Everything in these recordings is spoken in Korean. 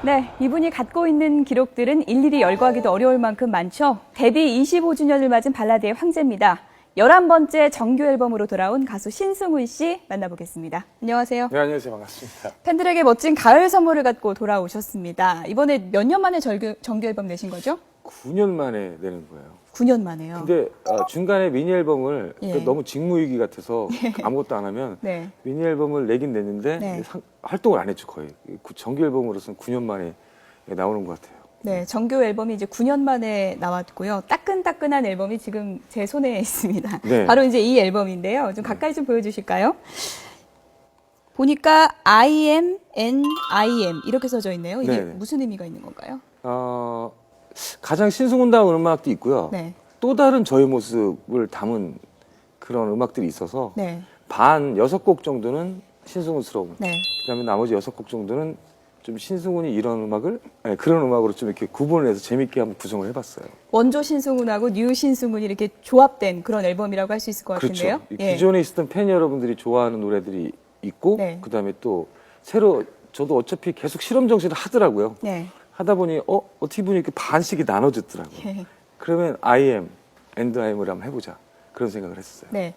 네, 이분이 갖고 있는 기록들은 일일이 열거하기도 어려울 만큼 많죠. 데뷔 25주년을 맞은 발라드의 황제입니다. 11번째 정규 앨범으로 돌아온 가수 신승훈 씨 만나보겠습니다. 안녕하세요. 네, 안녕하세요. 반갑습니다. 팬들에게 멋진 가을 선물을 갖고 돌아오셨습니다. 이번에 몇 년 만에 정규 앨범 내신 거죠? 9년 만에 내는 거예요. 9년 만에요. 근데 중간에 미니 앨범을 예. 너무 직무유기 같아서 아무것도 안 하면 네. 미니 앨범을 내긴 냈는데 네. 활동을 안 했죠, 거의. 정규 앨범으로서는 9년 만에 나오는 것 같아요. 네, 정규 앨범이 이제 9년 만에 나왔고요. 따끈따끈한 앨범이 지금 제 손에 있습니다. 네. 바로 이제 이 앨범인데요. 좀 가까이 좀 보여주실까요? 보니까 I am and I am 이렇게 써져 있네요. 이게 네네. 무슨 의미가 있는 건가요? 가장 신승훈다운 음악도 있고요. 네. 또 다른 저의 모습을 담은 그런 음악들이 있어서 네. 반 6곡 정도는 신승훈스러운. 네. 그다음에 나머지 6곡 정도는 좀 신승훈이 이런 음악을 그런 음악으로 좀 이렇게 구분을 해서 재밌게 한번 구성을 해봤어요. 원조 신승훈하고 뉴 신승훈이 이렇게 조합된 그런 앨범이라고 할 수 있을 것 같은데요. 그렇죠. 예. 기존에 있었던 팬 여러분들이 좋아하는 노래들이 있고 네. 그다음에 또 새로 저도 어차피 계속 실험 정신을 하더라고요. 네. 하다 보니 어떻게 보니 이렇게 반씩이 나눠졌더라고요. 예. 그러면 I am and I am을 한번 해보자 그런 생각을 했었어요. 네.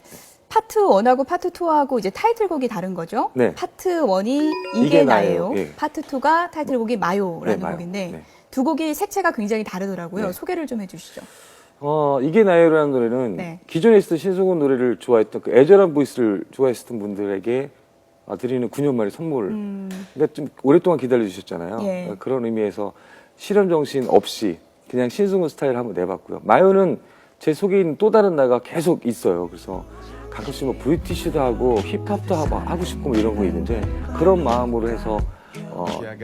파트 1하고 파트 2하고 이제 타이틀곡이 다른 거죠? 네. 파트 1이 이게 이게 나예요. 나예요. 예. 파트 2가 타이틀곡이 마요라는 네, 마요. 곡인데 네. 두 곡이 색채가 굉장히 다르더라고요. 네. 소개를 좀 해주시죠. 이게 나요라는 노래는 네. 기존에 있었던 신승훈 노래를 좋아했던 그 애절한 보이스를 좋아했던 분들에게 드리는 9년 만의 선물. 그러니까 좀 오랫동안 기다려주셨잖아요. 예. 그런 의미에서 실험 정신 없이 그냥 신승훈 스타일을 한번 내봤고요. 마요는 제 속에 있는 또 다른 나가 계속 있어요. 그래서 가끔씩 뭐 브리티시도 하고 힙합도 하고 싶고 뭐 이런 거 있는데 그런 마음으로 해서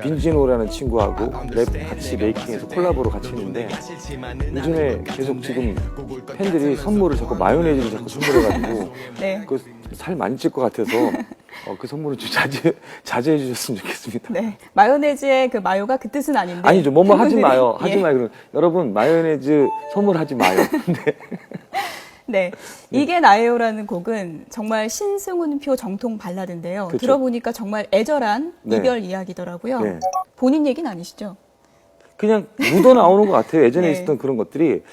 빈지노라는 친구하고 랩 같이 메이킹해서 콜라보로 같이 했는데 요즘에 계속 지금 팬들이 선물을 자꾸 마요네즈를 자꾸 선물해가지고 네. 살 많이 찔 것 같아서 그 선물은 좀 자제해 주셨으면 좋겠습니다. 네. 마요네즈의 그 마요가 그 뜻은 아닌데. 아니죠. 뭐뭐 하지 마요. 예. 하지 마요. 그럼 여러분 마요네즈 선물하지 마요. 네. 네. 이게 나예요라는 곡은 정말 신승훈표 정통 발라드인데요. 그쵸. 들어보니까 정말 애절한 네. 이별 이야기더라고요. 네. 본인 얘기는 아니시죠? 그냥 묻어 나오는 것 같아요. 예전에 네. 있었던 그런 것들이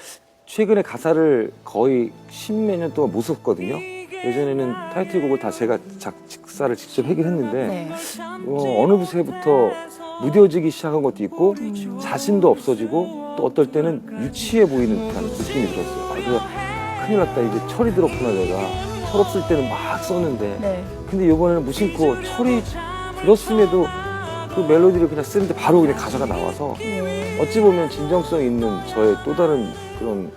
최근에 가사를 거의 10몇 년 동안 못 썼거든요. 예전에는 타이틀곡을 다 제가 작사를 직접 하긴 했는데 네. 어느 부세부터 무뎌지기 시작한 것도 있고 자신도 없어지고 또 어떨 때는 유치해 보이는 듯한 느낌이 들었어요. 그래서 큰일 났다. 이제 철이 들었구나 내가. 철 없을 때는 막 썼는데 네. 근데 이번에는 무심코 철이 들었음에도 그 멜로디를 그냥 쓰는데 바로 그냥 가사가 나와서 네. 어찌 보면 진정성 있는 저의 또 다른 그런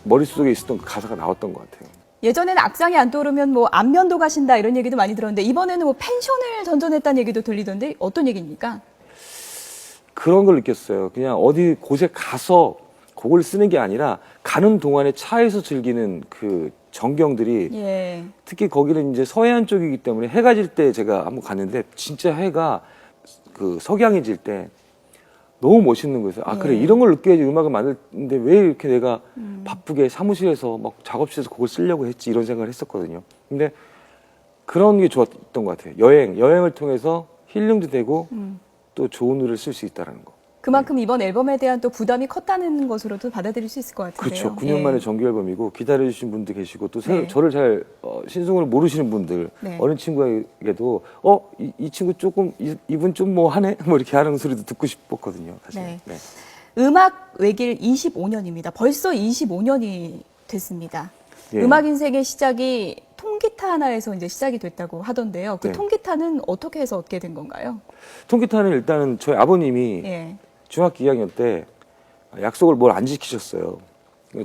머릿속에 있었던 그 가사가 나왔던 것 같아요. 예전에는 악상이 안 떠오르면 뭐 안면도 가신다 이런 얘기도 많이 들었는데 이번에는 뭐 펜션을 전전했다는 얘기도 들리던데 어떤 얘기입니까? 그런 걸 느꼈어요. 그냥 어디 곳에 가서 곡을 쓰는 게 아니라 가는 동안에 차에서 즐기는 그 전경들이 예. 특히 거기는 이제 서해안 쪽이기 때문에 해가 질 때 제가 한번 갔는데 진짜 해가 그 석양이 질 때 너무 멋있는 거예요. 그래 이런 걸 느껴야지 음악을 만드는데 왜 이렇게 내가 바쁘게 사무실에서 막 작업실에서 곡을 쓰려고 했지 이런 생각을 했었거든요. 근데 그런 게 좋았던 것 같아요. 여행을 통해서 힐링도 되고 또 좋은 노래를 쓸 수 있다는 거. 그만큼 이번 앨범에 대한 또 부담이 컸다는 것으로도 받아들일 수 있을 것 같은데요. 그렇죠. 9년 예. 만에 정규 앨범이고 기다려주신 분도 계시고 또 네. 저를 잘 신승훈을 모르시는 분들 네. 어린 친구에게도 이 친구 조금 이분 좀 뭐 하네 뭐 이렇게 하는 소리도 듣고 싶었거든요. 사실. 네. 네. 음악 외길 25년입니다. 벌써 25년이 됐습니다. 예. 음악 인생의 시작이 통기타 하나에서 이제 시작이 됐다고 하던데요. 그 네. 통기타는 어떻게 해서 얻게 된 건가요? 통기타는 일단은 저희 아버님이 예. 중학교 2학년 때 약속을 뭘 안 지키셨어요.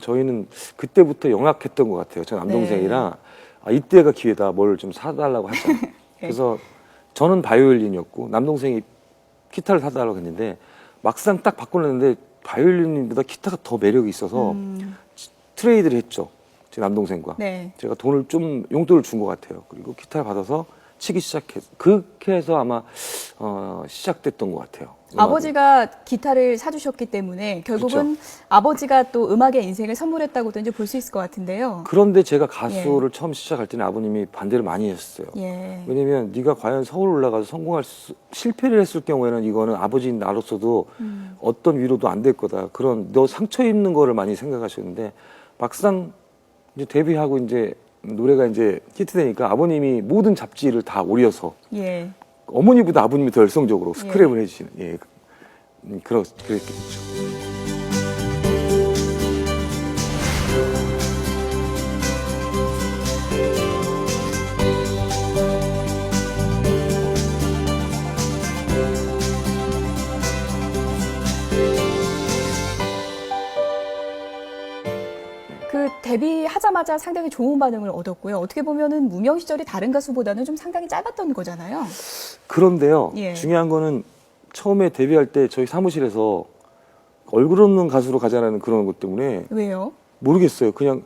저희는 그때부터 영악했던 것 같아요. 저 남동생이랑 이때가 기회다. 뭘 좀 사달라고 하자. 그래서 저는 바이올린이었고 남동생이 기타를 사달라고 했는데 막상 딱 바꾸는데 바이올린보다 기타가 더 매력이 있어서 트레이드를 했죠. 제 남동생과. 네. 제가 돈을 좀 용돈을 준 것 같아요. 그리고 기타를 받아서 치기 시작해서 그렇게 해서 아마 시작됐던 것 같아요. 아버지가 기타를 사주셨기 때문에 결국은 아버지가 또 음악의 인생을 선물했다고도 이제 볼 수 있을 것 같은데요. 그런데 제가 가수를 처음 시작할 때는 아버님이 반대를 많이 했어요. 예. 왜냐면 네가 과연 서울 올라가서 실패를 했을 경우에는 이거는 아버지인 나로서도 어떤 위로도 안 될 거다. 그런 너 상처 입는 거를 많이 생각하셨는데 막상 이제 데뷔하고 이제 노래가 이제 히트되니까 아버님이 모든 잡지를 다 오려서 예. 어머니보다 아버님이 더 열성적으로 스크랩을 해주시는 그랬겠죠. 그 데뷔하자마자 상당히 좋은 반응을 얻었고요. 어떻게 보면은 무명 시절이 다른 가수보다는 좀 상당히 짧았던 거잖아요. 그런데요. 예. 중요한 거는 처음에 데뷔할 때 저희 사무실에서 얼굴 없는 가수로 가자라는 그런 것 때문에 왜요? 모르겠어요. 그냥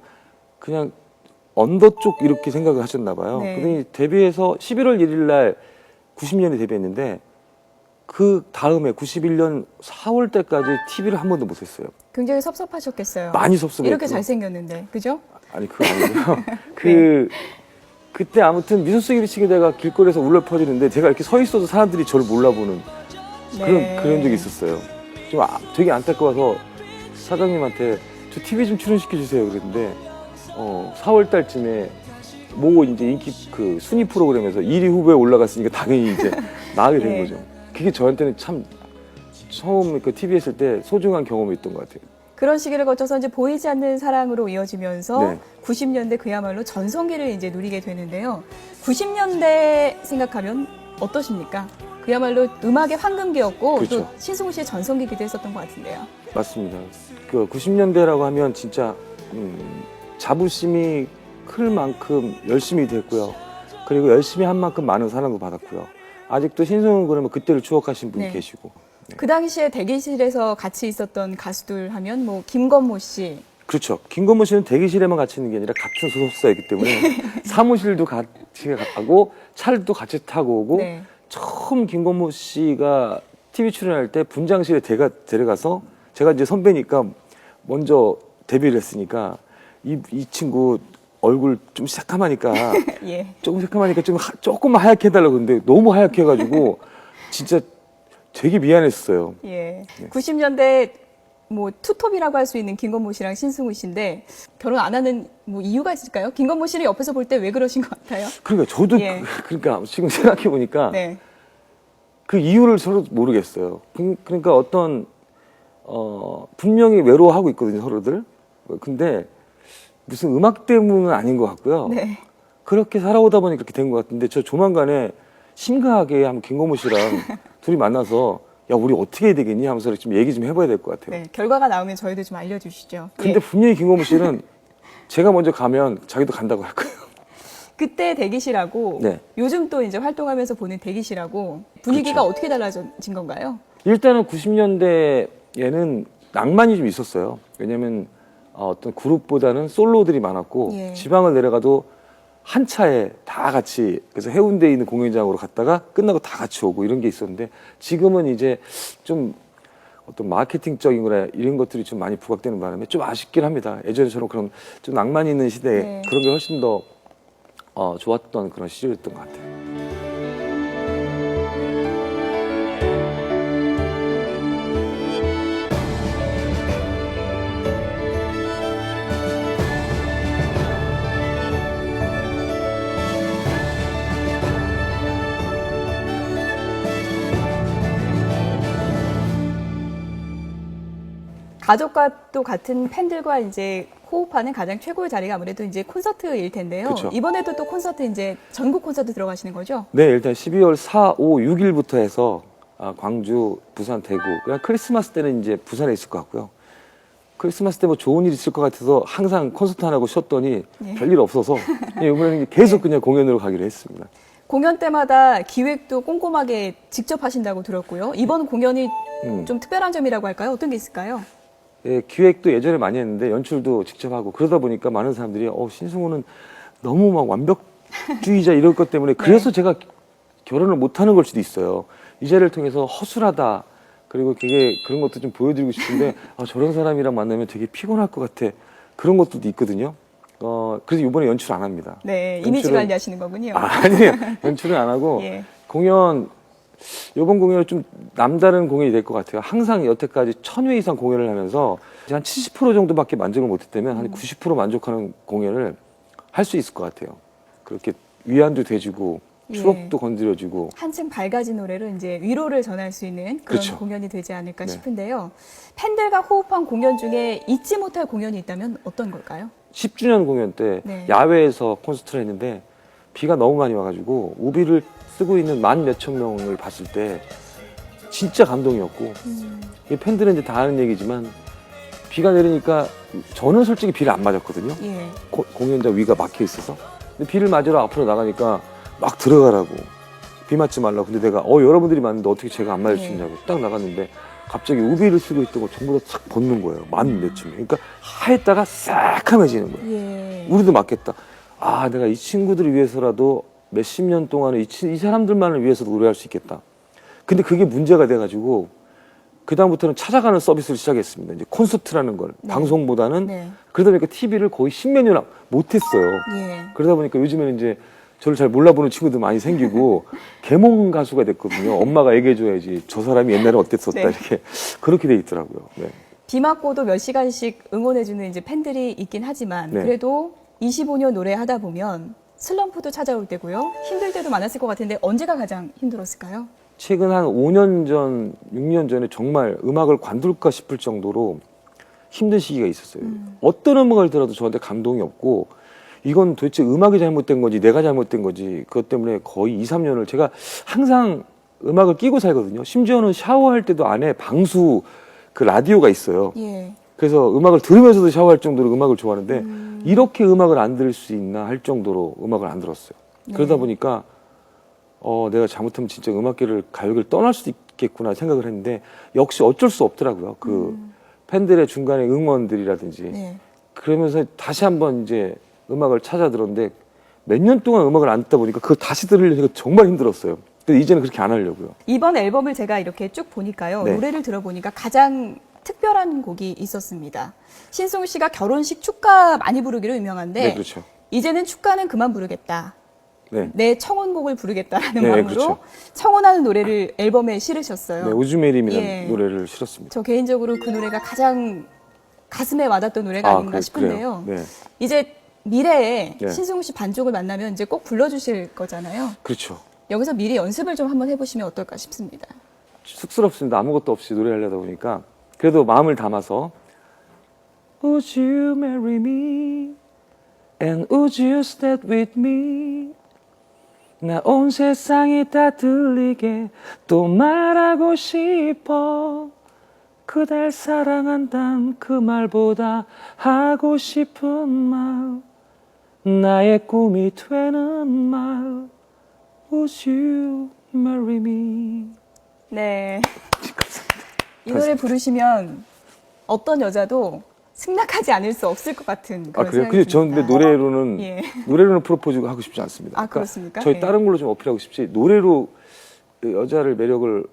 언더 쪽 이렇게 생각을 하셨나 봐요. 네. 근데 데뷔해서 11월 1일 날 90년에 데뷔했는데 그 다음에 91년 4월 때까지 TV를 한 번도 못 했어요. 굉장히 섭섭하셨겠어요. 많이 섭섭했고. 이렇게 잘생겼는데, 그죠? 아니 그건 아니고요. 그때 아무튼 미소 쓰기를 치게다가 길거리에서 울려 퍼지는데 제가 이렇게 서 있어도 사람들이 저를 몰라보는 그런 적이 있었어요. 좀 되게 안타까워서 사장님한테 저 TV 좀 출연시켜 주세요 그랬는데 4월 달쯤에 뭐 이제 인기 그 순위 프로그램에서 1위 후보에 올라갔으니까 당연히 이제 나가게 된 네. 거죠. 그게 저한테는 참 처음 그 TV 했을 때 소중한 경험이었던 것 같아요. 그런 시기를 거쳐서 이제 보이지 않는 사랑으로 이어지면서 네. 90년대 그야말로 전성기를 이제 누리게 되는데요. 90년대 생각하면 어떠십니까? 그야말로 음악의 황금기였고 그렇죠. 또 신승우 씨의 전성기기도 했었던 것 같은데요. 맞습니다. 그 90년대라고 하면 진짜 자부심이 클 만큼 열심히 됐고요. 그리고 열심히 한 만큼 많은 사랑도 받았고요. 아직도 신승우 그러면 그때를 추억하신 분이 네. 계시고. 네. 그 당시에 대기실에서 같이 있었던 가수들 하면 뭐 김건모 씨, 그렇죠. 김건모 씨는 대기실에만 같이 있는 게 아니라 같은 소속사이기 때문에 사무실도 같이 가고 차를 또 같이 타고 오고 네. 처음 김건모 씨가 TV 출연할 때 분장실에 데려가서 제가 이제 선배니까 먼저 데뷔를 했으니까 이 친구 얼굴 좀 새까마니까 예. 조금 새까마니까 조금만 하얗게 해달라고 했는데 너무 하얗게 해가지고 진짜 되게 미안했어요. 예. 90년대 뭐 투톱이라고 할 수 있는 김건모 씨랑 신승우 씨인데 결혼 안 하는 뭐 이유가 있을까요? 김건모 씨를 옆에서 볼 때 왜 그러신 것 같아요? 그러니까 저도 예. 그러니까 지금 생각해 보니까 네. 그 이유를 서로 모르겠어요. 그러니까 어떤 분명히 외로워하고 있거든요, 서로들. 근데 무슨 음악 때문은 아닌 것 같고요. 네. 그렇게 살아오다 보니 그렇게 된 것 같은데 저 조만간에 심각하게 한번 김건모 씨랑 둘이 만나서 야 우리 어떻게 해야 되겠니 하면서 좀 얘기 좀 해봐야 될 것 같아요. 네. 결과가 나오면 저희도 좀 알려주시죠. 근데 예. 분명히 김건모 씨는 제가 먼저 가면 자기도 간다고 할 거예요. 그때 대기실하고 네. 요즘 또 이제 활동하면서 보는 대기실하고 분위기가 그렇죠. 어떻게 달라진 건가요? 일단은 90년대에는 낭만이 좀 있었어요. 왜냐면 어떤 그룹보다는 솔로들이 많았고 예. 지방을 내려가도 한 차에 다 같이 그래서 해운대에 있는 공연장으로 갔다가 끝나고 다 같이 오고 이런 게 있었는데 지금은 이제 좀 어떤 마케팅적인 거나 이런 것들이 좀 많이 부각되는 바람에 좀 아쉽긴 합니다. 예전처럼 그런 좀 낭만 있는 시대에 네. 그런 게 훨씬 더 좋았던 그런 시절이었던 것 같아요. 가족과 또 같은 팬들과 이제 호흡하는 가장 최고의 자리가 아무래도 이제 콘서트일 텐데요. 그쵸. 이번에도 또 콘서트 이제 전국 콘서트 들어가시는 거죠? 네, 일단 12월 4, 5, 6일부터 해서 광주, 부산, 대구. 그냥 크리스마스 때는 이제 부산에 있을 것 같고요. 크리스마스 때 뭐 좋은 일 있을 것 같아서 항상 콘서트 안 하고 쉬었더니 네. 별일 없어서 이번에는 계속 그냥 공연으로 가기로 했습니다. 공연 때마다 기획도 꼼꼼하게 직접 하신다고 들었고요. 이번 공연이 좀 특별한 점이라고 할까요? 어떤 게 있을까요? 예, 기획도 예전에 많이 했는데 연출도 직접 하고 그러다 보니까 많은 사람들이 신승우는 너무 막 완벽주의자 이럴 것 때문에 그래서 제가 결혼을 못하는 걸 수도 있어요. 이 자리를 통해서 허술하다, 그리고 그런 것도 좀 보여드리고 싶은데 저런 사람이랑 만나면 되게 피곤할 것 같아. 그런 것도 있거든요. 그래서 이번에 연출 안 합니다. 네, 이미지 관리하시는 거군요. 아니에요. 연출은 안 하고 예. 이번 공연은 좀 남다른 공연이 될 것 같아요. 항상 여태까지 1000회 이상 공연을 하면서 한 70% 정도밖에 만족을 못했다면 한 90% 만족하는 공연을 할 수 있을 것 같아요. 그렇게 위안도 돼주고 추억도 건드려주고 한층 밝아진 노래로 이제 위로를 전할 수 있는 그런 그렇죠. 공연이 되지 않을까 네. 싶은데요. 팬들과 호흡한 공연 중에 잊지 못할 공연이 있다면 어떤 걸까요? 10주년 공연 때 네. 야외에서 콘서트를 했는데 비가 너무 많이 와가지고 우비를 쓰고 있는 만 몇천 명을 봤을 때 진짜 감동이었고 이 팬들은 이제 다 아는 얘기지만 비가 내리니까 저는 솔직히 비를 안 맞았거든요. 예. 공연장 위가 막혀 있어서 근데 비를 맞으러 앞으로 나가니까 막 들어가라고 비 맞지 말라고 근데 내가 여러분들이 맞는데 어떻게 제가 안 맞을 수 있냐고 딱 나갔는데 갑자기 우비를 쓰고 있던 거 전부 다 싹 벗는 거예요. 만 몇천 명. 그러니까 하였다가 싹 하면지는 거예요. 예. 우리도 맞겠다. 내가 이 친구들을 위해서라도 몇십 년 동안은 이 사람들만을 위해서도 노래할 수 있겠다. 근데 그게 문제가 돼가지고 그다음부터는 찾아가는 서비스를 시작했습니다. 이제 콘서트라는 걸 방송보다는 네. 그러다 보니까 TV를 거의 10몇 년 못했어요. 예. 그러다 보니까 요즘에는 이제 저를 잘 몰라보는 친구들 많이 생기고 개몽 가수가 됐거든요. 엄마가 얘기해줘야지 저 사람이 옛날에 어땠었다 네. 이렇게 그렇게 돼 있더라고요. 네. 비 맞고도 몇 시간씩 응원해주는 이제 팬들이 있긴 하지만 네. 그래도 25년 노래 하다 보면 슬럼프도 찾아올 때고요. 힘들 때도 많았을 것 같은데 언제가 가장 힘들었을까요? 최근 한 5년 전, 6년 전에 정말 음악을 관둘까 싶을 정도로 힘든 시기가 있었어요. 어떤 음악을 들어도 저한테 감동이 없고 이건 도대체 음악이 잘못된 건지 내가 잘못된 건지 그것 때문에 거의 2, 3년을 제가 항상 음악을 끼고 살거든요. 심지어는 샤워할 때도 안에 방수 그 라디오가 있어요. 예. 그래서 음악을 들으면서도 샤워할 정도로 음악을 좋아하는데 이렇게 음악을 안 들을 수 있나 할 정도로 음악을 안 들었어요. 그러다 보니까 내가 잘못하면 진짜 음악계를 가요계를 떠날 수도 있겠구나 생각을 했는데 역시 어쩔 수 없더라고요. 그 팬들의 중간에 응원들이라든지 네. 그러면서 다시 한번 이제 음악을 찾아 들었는데 몇 년 동안 음악을 안 듣다 보니까 그걸 다시 들으려니까 정말 힘들었어요. 근데 이제는 그렇게 안 하려고요. 이번 앨범을 제가 이렇게 쭉 보니까요. 네. 노래를 들어보니까 가장 특별한 곡이 있었습니다. 신승우 씨가 결혼식 축가 많이 부르기로 유명한데 네, 그렇죠. 이제는 축가는 그만 부르겠다. 네. 내 청혼곡을 부르겠다라는 네, 마음으로 그렇죠. 청혼하는 노래를 앨범에 실으셨어요. 네, 우즈메림이라는 예. 노래를 실었습니다. 저 개인적으로 그 노래가 가장 가슴에 와닿던 노래가 아닌가 싶은데요. 그래요? 네. 이제 미래에 네. 신승우 씨 반쪽을 만나면 이제 꼭 불러주실 거잖아요. 그렇죠. 여기서 미리 연습을 좀 한번 해보시면 어떨까 싶습니다. 쑥스럽습니다. 아무것도 없이 노래를 하려다 보니까 그래도 마음을 담아서 Would you marry me and would you stay with me 나 온 세상이 다 들리게 또 말하고 싶어 그댈 사랑한단 그 말보다 하고 싶은 말 나의 꿈이 되는 말 Would you marry me 네. 이 노래 부르시면 어떤 여자도 승낙하지 않을 수 없을 것 같은 그런 그래요? 생각이 근데 전 듭니다. 근데 노래로는 예. 노래로는 프로포즈 하고 싶지 않습니다. 그렇습니까? 저희 예. 다른 걸로 좀 어필하고 싶지 노래로 여자를 매력을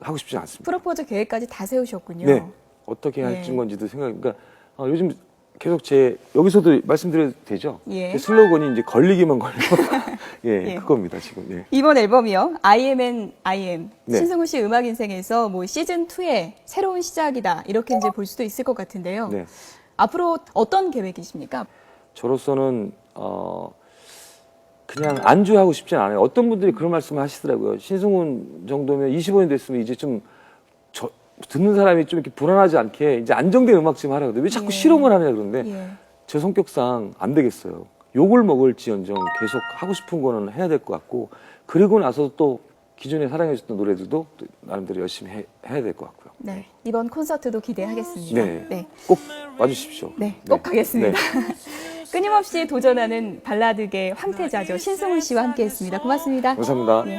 하고 싶지 않습니다. 프로포즈 계획까지 다 세우셨군요. 네. 어떻게 예. 할지 건지도 그러니까 요즘 계속 여기서도 말씀드려도 되죠? 예. 제 슬로건이 이제 걸리기만 걸려. 예, 예. 그겁니다, 지금. 예. 이번 앨범이요. I am and I am. 네. 신승우 씨 음악 인생에서 뭐 시즌 2의 새로운 시작이다. 이렇게 이제 볼 수도 있을 것 같은데요. 네. 앞으로 어떤 계획이십니까? 저로서는 그냥 안주하고 싶진 않아요. 어떤 분들이 그런 말씀을 하시더라고요. 신승훈 정도면 25년 됐으면 이제 좀 듣는 사람이 좀 이렇게 불안하지 않게 이제 안정된 음악 좀 하라 그러는데 왜 자꾸 예. 실험을 하냐 그러는데 예. 제 성격상 안 되겠어요. 욕을 먹을지언정 계속 하고 싶은 거는 해야 될 것 같고 그리고 나서 또 기존에 사랑해줬던 노래들도 또 나름대로 열심히 해야 될 것 같고요. 네. 이번 콘서트도 기대하겠습니다. 네. 네. 꼭 와주십시오. 네, 꼭 가겠습니다. 네. 끊임없이 도전하는 발라드계 황태자죠. 신승훈 씨와 함께했습니다. 고맙습니다. 감사합니다. 네.